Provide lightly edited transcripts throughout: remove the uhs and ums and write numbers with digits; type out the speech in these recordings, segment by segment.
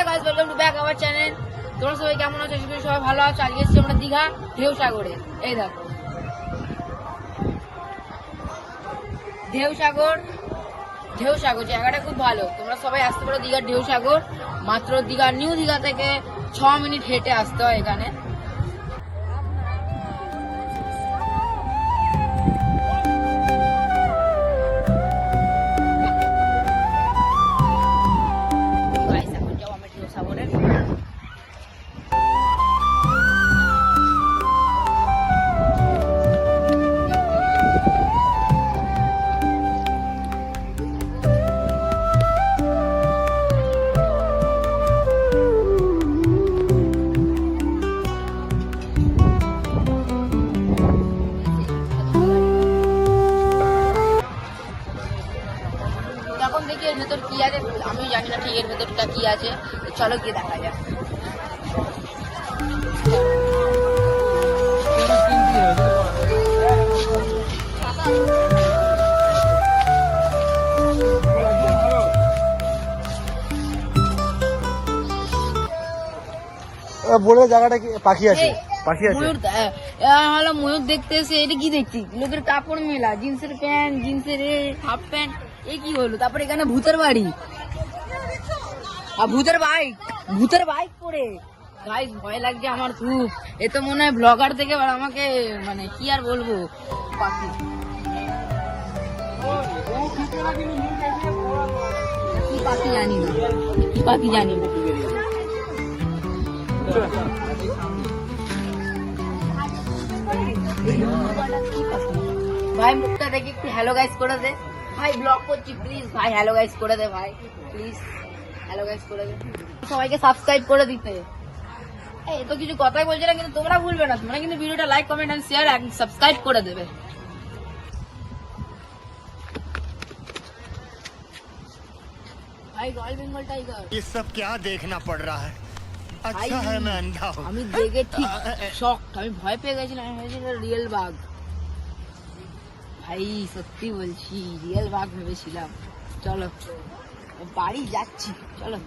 Guys, welcome to back our channel. তোমরা সবাই কেমন আছো? সবাই ভালো আছো। আজকে এসেছি আমরা দীঘা ঢেউসাগরে। এই দেখো ঢেউসাগর জায়গাটা খুব ভালো। তোমরা সবাই আসতে পারো দীঘার ঢেউসাগর। মাত্র দীঘা নিউ দীঘা থেকে 6 মিনিট হেঁটে আসতে হয় এখানে। এখন যাও আমরা ঢেউসাগরে। এখন দেখি এর ভেতর কি আছে, আমি জানি না ঠিক এর ভেতরটা কি আছে। চলো গিয়ে দেখা যাক। বলে জায়গাটা কি পাখি আছে? পাখি আছে। ময়ূর হলো ময়ূর দেখতে এসে এটা কি দেখছি? লোকের কাপড় মেলা, জিন্সের প্যান্ট, জিন্সের হাফ প্যান্ট, এ কি হলো? তারপরে এখানে ভূতের বাড়ি আর ভূতের বাইক পরে গাইস, ভয় লাগছে আমার খুব। এ তো মনে হয় ব্লগার থেকে আমাকে, মানে কি আর বলবো। পাখি কি পাখি জানি না, কি পাখি জানি না। ভাই মুখটা দেখে একটু হ্যালো গাইস করে দে ভাই, ব্লগ করছি প্লিজ ভাই, হ্যালো গাইস করে দে ভাই, প্লিজ হ্যালো গাইস করে দে। সবাইকে সাবস্ক্রাইব করে দিতে। এই তো কিছু কথাই বলছে না, কিন্তু তোমরা ভুলবে না, তোমরা কিন্তু ভিডিওটা like comment and share and subscribe করে দেবে। ভাই রয়্যাল বেঙ্গল টাইগার, ये सब क्या देखना पड़ रहा है? अच्छा है मैं अंधा हूँ। আমি দেখে ঠিক শক, আমি ভয় পেয়ে গেছিলাম। আমি ভেবেছিলাম রিয়েল বাঘ। ভাই সত্যি বলছি, রিয়েল বাঘ ভেবেছিলাম। চলো বাড়ি যাচ্ছি, চলো।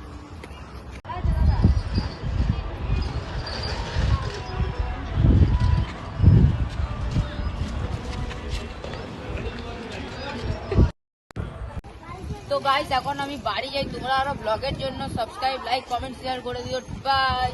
তো গাইস এখন আমি বাড়ি যাই। তোমরা আরো ব্লগের জন্য সাবস্ক্রাইব, লাইক, কমেন্ট, শেয়ার করে দিও। বাই।